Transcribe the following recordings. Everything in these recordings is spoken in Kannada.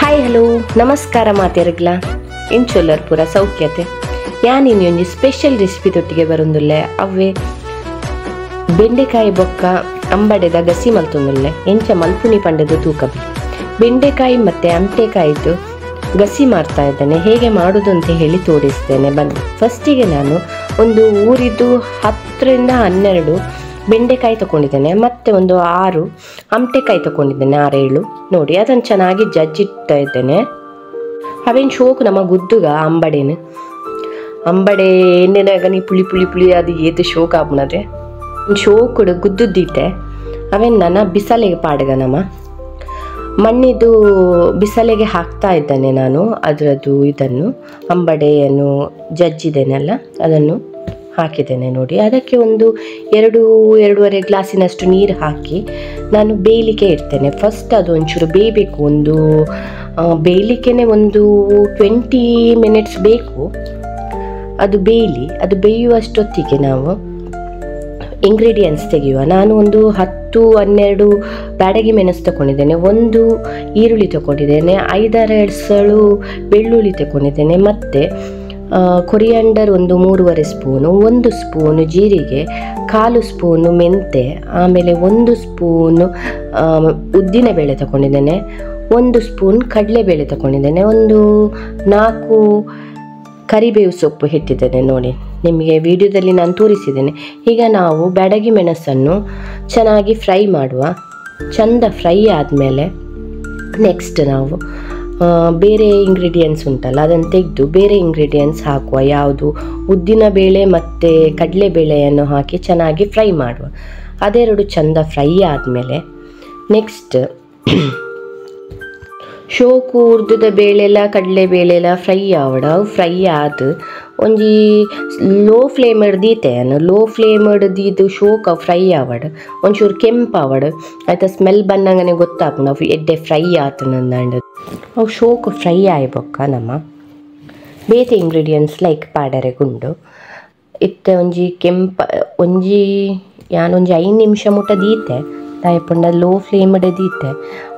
ಹಾಯ್ ಹಲೋ ನಮಸ್ಕಾರ ಮಾತೆರಗ್ಲ ಇಂಚೊಲ್ಲರ್ ಪೂರ ಸೌಖ್ಯತೆ ಯಾನಿನಿ ಒಂಜಿ ಸ್ಪೆಷಲ್ ರೆಸಿಪಿ ತೊಟ್ಟಿಗೆ ಬರೊಂದುಲ್ಲೆ ಅವೇ ಬೆಂಡೆಕಾಯಿ ಬೊಕ್ಕ ಅಂಬಡೆದ ಗಸಿ ಮಲ್ತೊಂದುಲ್ಲೆ ಎಂಚ ಮಲ್ಪುನಿ ಪಂಡದ ತೂಕಬಿ ಬೆಂಡೆಕಾಯಿ ಮತ್ತೆ ಅಂಟೆಕಾಯಿದು ಗಸಿ ಮಾಡ್ತಾ ಇದ್ದೇನೆ. ಹೇಗೆ ಮಾಡುವುದು ಅಂತ ಹೇಳಿ ತೋರಿಸ್ತೇನೆ ಬನ್ನಿ. ಫಸ್ಟಿಗೆ ನಾನು ಒಂದು ಊರಿದ್ದು 10 ರಿಂದ 12 ಬೆಂಡೆಕಾಯಿ ತಗೊಂಡಿದ್ದೇನೆ, ಮತ್ತೆ ಒಂದು 6 ಅಂಟೆಕಾಯಿ ತಗೊಂಡಿದ್ದೇನೆ, 6-7 ನೋಡಿ. ಅದನ್ನು ಚೆನ್ನಾಗಿ ಜಜ್ಜಿಡ್ತಾ ಇದ್ದೇನೆ. ಅವೇನು ಶೋಕು ನಮ್ಮ ಗುದ್ದುಗ ಅಂಬಡೆ ಎಣ್ಣೆನಾಗ ಪುಳಿ ಪುಳಿ ಪುಳಿ ಅದು ಏದು ಶೋಕ ಆಗುನದೆ ಶೋಕುಡು ಗುದ್ದುದ್ದೀತೆ. ಅವೇನು ನಾನು ಬಿಸಲೆಗೆ ಪಾಡ್ಗ ನಮ್ಮ ಮಣ್ಣಿದು ಬಿಸಲೆಗೆ ಹಾಕ್ತಾ ಇದ್ದೇನೆ ನಾನು. ಅದರದ್ದು ಇದನ್ನು ಅಂಬಡೆಯನ್ನು ಜಜ್ಜಿದ್ದೇನೆಲ್ಲ ಅದನ್ನು ಹಾಕಿದ್ದೇನೆ ನೋಡಿ. ಅದಕ್ಕೆ ಒಂದು 2-2.5 ಗ್ಲಾಸಿನಷ್ಟು ನೀರು ಹಾಕಿ ನಾನು ಬೇಯಲಿಕ್ಕೆ ಇಡ್ತೇನೆ. ಫಸ್ಟ್ ಅದು ಒಂಚೂರು ಬೇಯಬೇಕು, ಒಂದು ಬೇಯಲಿಕ್ಕೆ ಒಂದು 20 ಮಿನಿಟ್ಸ್ ಬೇಕು. ಅದು ಬೇಯಲಿ. ಅದು ಬೇಯುವಷ್ಟೊತ್ತಿಗೆ ನಾವು ಇಂಗ್ರೀಡಿಯೆಂಟ್ಸ್ ತೆಗೆಯುವ. ನಾನು ಒಂದು 10-12 ಬ್ಯಾಡಗಿ ಮೆಣಸು ತಗೊಂಡಿದ್ದೇನೆ, 1 ಈರುಳ್ಳಿ ತಗೊಂಡಿದ್ದೇನೆ, 5-6 ಎಸಳು ಬೆಳ್ಳುಳ್ಳಿ ತಗೊಂಡಿದ್ದೇನೆ, ಮತ್ತು ಕೊರಿಯಾಂಡರ್ ಒಂದು 3.5 ಸ್ಪೂನು, 1 ಸ್ಪೂನು ಜೀರಿಗೆ, 1/4 ಸ್ಪೂನು ಮೆಂತೆ, ಆಮೇಲೆ 1 ಸ್ಪೂನು ಉದ್ದಿನಬೇಳೆ ತಗೊಂಡಿದ್ದೇನೆ, 1 ಸ್ಪೂನ್ ಕಡಲೆಬೇಳೆ ತಗೊಂಡಿದ್ದೇನೆ, ಒಂದು 4 ಕರಿಬೇವು ಸೊಪ್ಪು ಇಟ್ಟಿದ್ದೇನೆ ನೋಡಿ. ನಿಮಗೆ ವಿಡಿಯೋದಲ್ಲಿ ನಾನು ತೋರಿಸಿದ್ದೇನೆ. ಈಗ ನಾವು ಬ್ಯಾಡಗಿ ಮೆಣಸನ್ನು ಚೆನ್ನಾಗಿ ಫ್ರೈ ಮಾಡುವ. ಚಂದ ಫ್ರೈ ಆದಮೇಲೆ ನೆಕ್ಸ್ಟ್ ನಾವು ಬೇರೆ ಇಂಗ್ರೀಡಿಯೆಂಟ್ಸ್ ಉಂಟಲ್ಲ ಅದನ್ನು ತೆಗೆದು ಬೇರೆ ಇಂಗ್ರೀಡಿಯೆಂಟ್ಸ್ ಹಾಕುವ. ಯಾವುದು ಉದ್ದಿನಬೇಳೆ ಮತ್ತು ಕಡಲೆಬೇಳೆಯನ್ನು ಹಾಕಿ ಚೆನ್ನಾಗಿ ಫ್ರೈ ಮಾಡುವ. ಅದೆರಡು ಚಂದ ಫ್ರೈ ಆದಮೇಲೆ ನೆಕ್ಸ್ಟ್ ಶೋಕು ಉರ್ದುದ ಬೇಳೆಲ್ಲ ಕಡಲೆಬೇಳೆಲ್ಲ ಫ್ರೈ ಫ್ರೈ ಆದ ಒಂಜಿ ಲೋ ಫ್ಲೇಮ್ ಹಿಡ್ದೀತೆ. ಲೋ ಫ್ಲೇಮ್ ಹಿಡ್ದಿದ್ದು ಶೋಕ ಫ್ರೈ ಒಂಚೂರು ಕೆಂಪು ಆಯ್ತಾ, ಸ್ಮೆಲ್ ಬಂದಂಗೆ ಗೊತ್ತಾಗ ನಾವು ಎಡ್ಡೆ ಫ್ರೈ ಆತನಂದು ಅವು ಶೋಕು ಫ್ರೈ ಆಯ್ಬೊಕ್ಕ ನಮ್ಮ ಬೇತೆ ಇಂಗ್ರೀಡಿಯೆಂಟ್ಸ್ ಲೈಕ್ ಪಾಡರೆ ಗುಂಡು ಇತ್ತೆ ಒಂಜಿ ಯಾನೊಂಜಿ 5 ನಿಮಿಷ ಮುಟ್ಟ ದೀತೆ ದಾಯಪಂಡ ಲೋ ಫ್ಲೇಮ್ ದೀತೆ.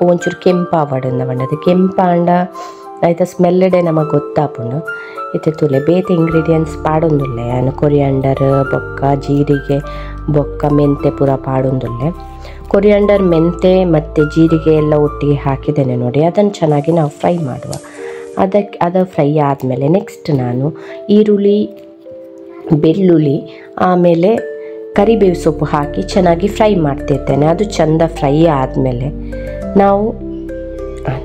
ಒಂಚೂರು ಕೆಂಪಾವಡನ್ನ ಬಂಡದು ಕೆಂಪಾಂಡ ಆಯ್ತಾ, ಸ್ಮೆಲ್ಡೆ ನಮಗೆ ಗೊತ್ತಾಪುಂಡು. ಇತ್ತೆ ತುಲೆ ಬೇತೆ ಇಂಗ್ರೀಡಿಯೆಂಟ್ಸ್ ಪಾಡೊಂದುಲ್ಲೆ ನಾನು ಕೊರಿಯಾಂಡರ್ ಬೊಕ್ಕ ಜೀರಿಗೆ ಬೊಕ್ಕ ಮೆಂತೆ ಪೂರ ಪಾಡೊಂದುಲ್ಲೆ. ಕೊರಿಯಾಂಡರ್ ಮೆಂತೆ ಮತ್ತು ಜೀರಿಗೆ ಎಲ್ಲ ಒಟ್ಟಿಗೆ ಹಾಕಿದ್ದೇನೆ ನೋಡಿ. ಅದನ್ನು ಚೆನ್ನಾಗಿ ನಾವು ಫ್ರೈ ಮಾಡುವ. ಅದು ಫ್ರೈ ಆದಮೇಲೆ ನೆಕ್ಸ್ಟ್ ನಾನು ಈರುಳ್ಳಿ ಬೆಳ್ಳುಳ್ಳಿ ಆಮೇಲೆ ಕರಿಬೇವು ಸೊಪ್ಪು ಹಾಕಿ ಚೆನ್ನಾಗಿ ಫ್ರೈ ಮಾಡ್ತಿರ್ತೇನೆ. ಅದು ಚಂದ ಫ್ರೈ ಆದಮೇಲೆ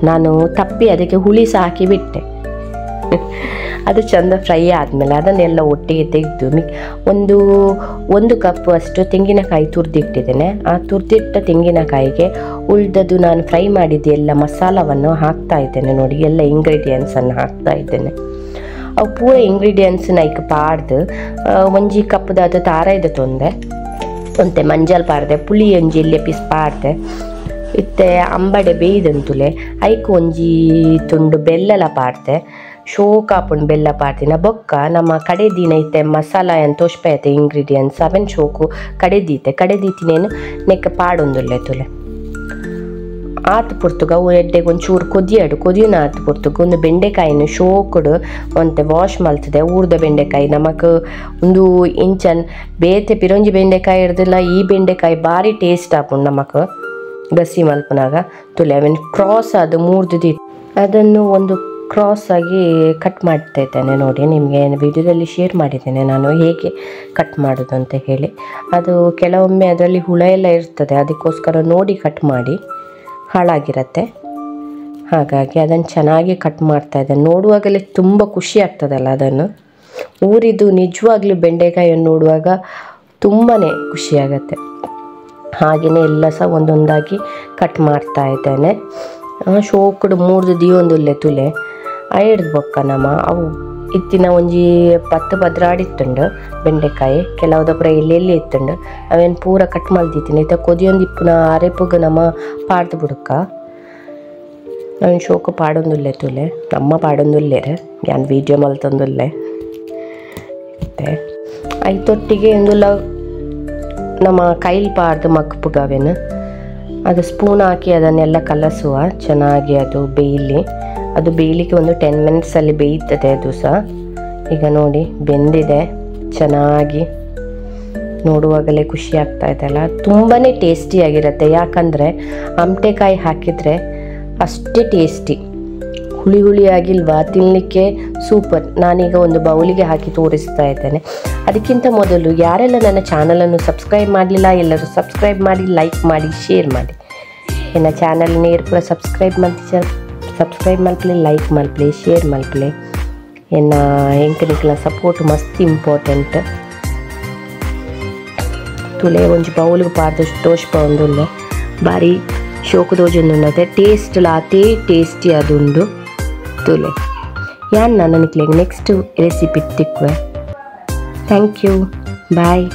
ನಾನು ತಪ್ಪಿ ಅದಕ್ಕೆ ಹುಳಿ ಸಹ ಹಾಕಿ ಬಿಟ್ಟೆ. ಅದು ಚಂದ ಫ್ರೈ ಆದಮೇಲೆ ಅದನ್ನೆಲ್ಲ ಒಟ್ಟಿಗೆ ತೆಗೆದು ಒಂದು ಕಪ್ ಅಷ್ಟು ತೆಂಗಿನಕಾಯಿ ತುರಿದಿಟ್ಟಿದ್ದೇನೆ. ಆ ತುರಿದಿಟ್ಟ ತೆಂಗಿನಕಾಯಿಗೆ ಉಳಿದದ್ದು ನಾನು ಫ್ರೈ ಮಾಡಿದ್ದು ಎಲ್ಲ ಮಸಾಲವನ್ನು ಹಾಕ್ತಾ ಇದ್ದೇನೆ ನೋಡಿ. ಎಲ್ಲ ಇಂಗ್ರೀಡಿಯೆಂಟ್ಸನ್ನು ಹಾಕ್ತಾ ಇದ್ದೇನೆ. ಅವು ಪೂರ ಇಂಗ್ರೀಡಿಯೆಂಟ್ಸ್ನ ಈಗ ಪಾಡ್ದು ಒಂಜಿ ಕಪ್ದ ಅದು ತಾರಾಯ್ದು ಒಂತೆ ಮಂಜಲ್ ಪಾಡ್ದೆ, ಪುಳಿ ಒಂಜಿ ಇಲ್ಲೇ ಪೀಸ್ ಪಾಡ್ದೆ, ಇತ್ತೆ ಅಂಬಡೆ ಬೇಯ್ದಂತುಲೆ ಐಕ್ ಒಂಜಿ ತುಂಡು ಬೆಲ್ಲಲ ಪಾಡ್ದೆ, ಶೋಕಾಪುಂಡು ಬೆಲ್ಲ ಪಾಡ್ದಿನ ಬೊಕ್ಕ ನಮ್ಮ ಕಡೆದಿನ ಇತ್ತೆ ಮಸಾಲ ಏನು ತೋಷ್ಪೈತೆ ಇಂಗ್ರೀಡಿಯೆಂಟ್ಸ್ ಅವೆನ್ ಶೋಕು ಕಡೆದೀತಿನೇನು ನೆಕ್ ಪಾಡೊಂದುಲ್ಲೆ ತುಲೆ ಆತು ಪುರ್ತುಗ ಎಡ್ಡೆಗೆ ಒಂಚೂರು ಕೊದಿಯುನ ಆತು ಪುರ್ತುಗ ಒಂದು ಬೆಂಡೆಕಾಯಿನ ಶೋಕುಡು ಒಂತೆ ವಾಶ್ ಮಲ್ತದೆ. ಊರ್ದ ಬೆಂಡೆಕಾಯಿ ನಮಕ್ ಒಂದು ಇಂಚನ್ ಬೇತೆ ಪಿರೊಂಜಿ ಬೆಂಡೆಕಾಯಿ ಹಿಡ್ದಿಲ್ಲ. ಈ ಬೆಂಡೆಕಾಯಿ ಭಾರಿ ಟೇಸ್ಟ್ ಆಪುಂಡು ನಮಕ್ ಗಸಿ ಮಲ್ಪನಾಗ ತುಲೆ ಅವೇನು ಕ್ರಾಸ್ ಅದು 3 ಅದನ್ನು ಒಂದು ಕ್ರಾಸ್ ಆಗಿ ಕಟ್ ಮಾಡ್ತಾ ಇದ್ದೇನೆ ನೋಡಿ. ನಿಮಗೆ ವಿಡಿಯೋದಲ್ಲಿ ಶೇರ್ ಮಾಡಿದ್ದೇನೆ ನಾನು ಹೇಗೆ ಕಟ್ ಮಾಡೋದು ಅಂತ ಹೇಳಿ. ಅದು ಕೆಲವೊಮ್ಮೆ ಅದರಲ್ಲಿ ಹುಳ ಎಲ್ಲ ಇರ್ತದೆ, ಅದಕ್ಕೋಸ್ಕರ ನೋಡಿ ಕಟ್ ಮಾಡಿ, ಹಾಳಾಗಿರತ್ತೆ. ಹಾಗಾಗಿ ಅದನ್ನು ಚೆನ್ನಾಗಿ ಕಟ್ ಮಾಡ್ತಾ ಇದ್ದೇನೆ. ನೋಡುವಾಗಲೇ ತುಂಬ ಖುಷಿ ಆಗ್ತದಲ್ಲ ಅದನ್ನು. ಊರಿದ್ದು ನಿಜವಾಗ್ಲೂ ಬೆಂಡೆಕಾಯಿಯನ್ನು ನೋಡುವಾಗ ತುಂಬಾ ಖುಷಿಯಾಗತ್ತೆ. ಹಾಗೆಯೇ ಎಲ್ಲ ಸಹ ಒಂದೊಂದಾಗಿ ಕಟ್ ಮಾಡ್ತಾ ಇದ್ದೇನೆ. ಶೋಕುಡು 3 ದಿಯೊಂದುಲ್ಲೆ ತುಲೆ ಐಡ್ದು ಬೊಕ್ಕ ನಮ್ಮ ಅವು ಇತ್ತಿನ ಒಂಜಿ 10 ಬದ್ರಾಡಿತ್ತುಂಡು ಬೆಂಡೆಕಾಯಿ. ಕೆಲವುದ ಪೂರ ಎಲ್ಲೆಲ್ಲಿ ಇತ್ತುಂಡು ಅವೇನು ಪೂರ ಕಟ್ ಮಲ್ದಿತ್ತೀನಿ. ಇತ್ತ ಕೊದಿಯೊಂದು ಇಪ್ಪುನ ಅರೆಪುಗ ನಮ್ಮ ಪಾಡ್ದು ಬಿಡುಕ್ಕ ಅವನು ಶೋಕು ಪಾಡೊಂದುಲ್ಲೆ ತುಲೆ ನಮ್ಮ ಪಾಡೊಂದುಲ್ಲೇರೆ ಯಾನ್ ವೀಡಿಯೋ ಮಲ್ತೊಂದುಲ್ಲೆ ಮತ್ತೆ ಐತೊಟ್ಟಿಗೆ ಒಂದುಲ್ಲ ನಮ್ಮ ಕೈಲಿ ಪಾಡ್ದು ಮಕ್ಕಪುಗವೇನು ಅದು ಸ್ಪೂನ್ ಹಾಕಿ ಅದನ್ನೆಲ್ಲ ಕಲಸುವ ಚೆನ್ನಾಗಿ ಅದು ಬೇಯಲಿ. ಅದು ಬೇಯಲಿಕ್ಕೆ ಒಂದು 10 ಮಿನಿಟ್ಸಲ್ಲಿ ಬೇಯ್ತದೆ ಅದು ಸಹ. ಈಗ ನೋಡಿ ಬೆಂದಿದೆ ಚೆನ್ನಾಗಿ, ನೋಡುವಾಗಲೇ ಖುಷಿ ಆಗ್ತಾ ಇದೆಲ್ಲ. ತುಂಬಾ ಟೇಸ್ಟಿಯಾಗಿರುತ್ತೆ, ಯಾಕಂದರೆ ಆಮಟೆಕಾಯಿ ಹಾಕಿದರೆ ಅಷ್ಟೇ ಟೇಸ್ಟಿ. ಹುಳಿ ಹುಳಿಯಾಗಿಲ್ವಾ, ತಿನ್ನಲಿಕ್ಕೆ ಸೂಪರ್. ನಾನೀಗ ಒಂದು ಬೌಲಿಗೆ ಹಾಕಿ ತೋರಿಸ್ತಾ ಇದ್ದೇನೆ. ಅದಕ್ಕಿಂತ ಮೊದಲು ಯಾರೆಲ್ಲ ನನ್ನ ಚಾನಲನ್ನು ಸಬ್ಸ್ಕ್ರೈಬ್ ಮಾಡಲಿಲ್ಲ ಎಲ್ಲರೂ ಸಬ್ಸ್ಕ್ರೈಬ್ ಮಾಡಿ, ಲೈಕ್ ಮಾಡಿ, ಶೇರ್ ಮಾಡಿ. ನನ್ನ ಚಾನಲ್ ನೇರು ಕೂಡ ಸಬ್ಸ್ಕ್ರೈಬ್ ಮಲ್ಪಲೆ, ಲೈಕ್ ಮಲ್ಪಲೆ, ಶೇರ್ ಮಲ್ಪಲೆ. ಎಂಕನಿಕ್ಲ ಸಪೋರ್ಟ್ ಮಸ್ತ್ ಇಂಪಾರ್ಟೆಂಟ್. ತುಲೆ ಒಂಜಿ ಬೌಲ್ಗೆ ಪಾರ್ದಷ್ಟು ತೋಷ್ಪ ಒಂದುಲ್ಲೆ ಬಾರಿ ಶೋಕದೋಜೊಂದುಂಡು ಟೇಸ್ಟ್ ಲಾತೇ ಟೇಸ್ಟಿ ಅದುಂಡು ತುಲೆ. ಯಾನ್ ನನನಿಕ್ಲೆಗ್ ನೆಕ್ಸ್ಟ್ ರೆಸಿಪಿ ತಿಕ್ಕುವೆ. Thank you, bye.